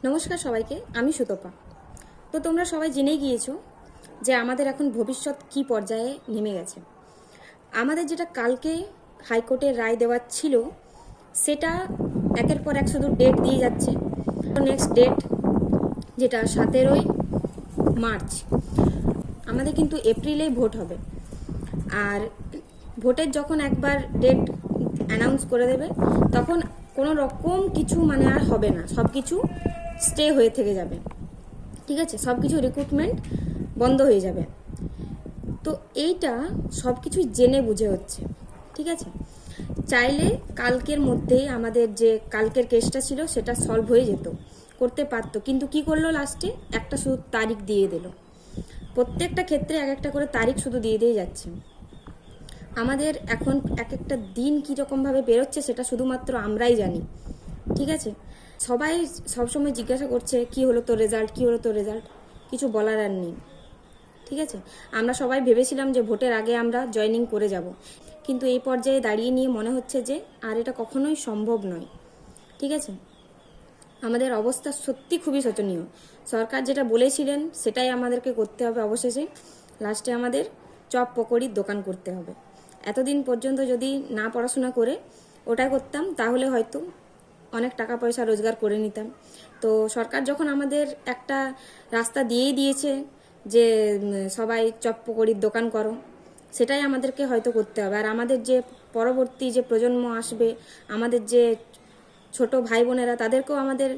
নমস্কার সবাইকে, আমি সুতপা। তো তোমরা সবাই জেনেই গিয়েছো যে আমাদের এখন ভবিষ্যৎ কি পর্যায়ে নেমে গেছে। আমাদের যেটা কালকে হাইকোর্টের রায় দেওয়ার ছিল সেটা একের পর এক শুধু ডেট দিয়ে যাচ্ছে। নেক্সট ডেট যেটা 17ই মার্চ, আমাদের কিন্তু এপ্রিলেই ভোট হবে। আর ভোটের যখন একবার ডেট অ্যানাউন্স করে দেবে তখন কোনো রকম কিছু আর হবে না, সব কিছু স্টে হয়ে থেকে যাবে। ঠিক আছে, সব কিছু রিক্রুটমেন্ট বন্ধ হয়ে যাবে। তো এইটা সব কিছু জেনে বুঝে হচ্ছে। ঠিক আছে, চাইলে কালকের মধ্যেই আমাদের যে কালকের কেসটা ছিল সেটা সলভ হয়ে যেত, করতে পারতো, কিন্তু কি করলো লাস্টে একটা শুধু তারিখ দিয়ে দিল। প্রত্যেকটা ক্ষেত্রে এক একটা করে তারিখ শুধু দিয়ে দিয়ে যাচ্ছে। আমাদের এখন এক একটা দিন কীরকমভাবে বেরোচ্ছে সেটা শুধুমাত্র আমরাই জানি। ঠিক আছে, সবাই সবসময় জিজ্ঞাসা করছে কি হলো তোর রেজাল্ট, কি হলো তোর রেজাল্ট, কিছু বলার আর নেই। ঠিক আছে, আমরা সবাই ভেবেছিলাম যে ভোটের আগে আমরা জয়েনিং করে যাব, কিন্তু এই পর্যায়ে দাঁড়িয়ে নিয়ে মনে হচ্ছে যে আর এটা কখনোই সম্ভব নয়। ঠিক আছে, আমাদের অবস্থা সত্যি খুবই শোচনীয়। সরকার যেটা বলেছিলেন সেটাই আমাদেরকে করতে হবে। অবশেষে লাস্টে আমাদের চপ পকোড়ির দোকান করতে হবে। এতদিন পর্যন্ত যদি না পড়াশোনা করে ওটা করতাম তাহলে হয়তো অনেক টাকা পয়সা রোজগার করে নিতাম। তো সরকার যখন আমাদের একটা রাস্তা দিয়েই দিয়েছে যে সবাই চপ পকোড়ির দোকান করো, সেটাই আমাদেরকে হয়তো করতে হবে। আর আমাদের যে পরবর্তী যে প্রজন্ম আসবে, আমাদের যে ছোট ভাই বোনেরা, তাদেরকেও আমাদের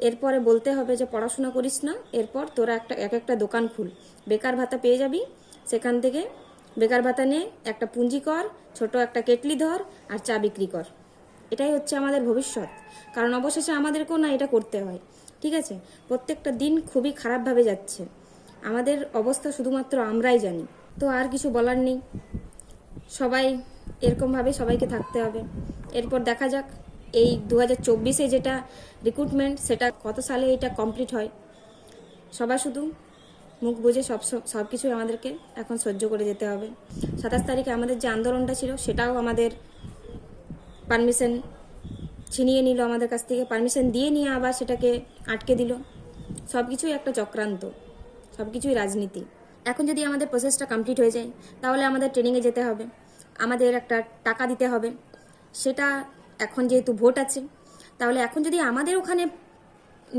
এরপরে বলতে হবে যে পড়াশোনা করিস না, এরপর তোরা এক একটা দোকান খুল, বেকার ভাতা পেয়ে যাবি, সেখান থেকে বেকার ভাতা নিয়ে একটা পুঁজি কর, ছোট একটা কেটলি ধর আর চা বিক্রি কর। এটাই হচ্ছে আমাদের ভবিষ্যৎ, কারণ অবশেষে আমাদেরকেও না এটা করতে হয়। ঠিক আছে, প্রত্যেকটা দিন খুবই খারাপভাবে যাচ্ছে, আমাদের অবস্থা শুধুমাত্র আমরাই জানি। তো আর কিছু বলার নেই, সবাই এরকমভাবে সবাইকে থাকতে হবে। এরপর দেখা যাক এই 2024-এ যেটা রিক্রুটমেন্ট সেটা কত সালে এটা কমপ্লিট হয়। সবাই শুধু মুখ বুঝে সব কিছুই আমাদেরকে এখন সহ্য করে যেতে হবে। 27 তারিখে আমাদের যে আন্দোলনটা ছিল সেটাও আমাদের পারমিশন ছিনিয়ে নিল আমাদের কাছ থেকে, পারমিশন দিয়ে নিয়ে আবার সেটাকে আটকে দিল। সব কিছুই একটা চক্রান্ত, সব কিছুই রাজনীতি। এখন যদি আমাদের প্রসেসটা কমপ্লিট হয়ে যায় তাহলে আমাদের ট্রেনিংয়ে যেতে হবে, আমাদের একটা টাকা দিতে হবে। সেটা এখন যেহেতু ভোট আছে, তাহলে এখন যদি আমাদের ওখানে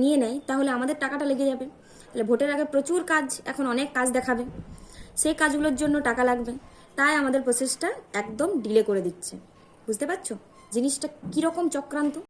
নিয়ে নেয় তাহলে আমাদের টাকাটা লেগে যাবে। তাহলে ভোটের আগে প্রচুর কাজ, এখন অনেক কাজ দেখাবে, সেই কাজগুলোর জন্য টাকা লাগবে। তাই আমাদের প্রসেসটা একদম ডিলে করে দিচ্ছে। বুঝতে পারছো জিনিসটা কীরকম চক্রান্ত?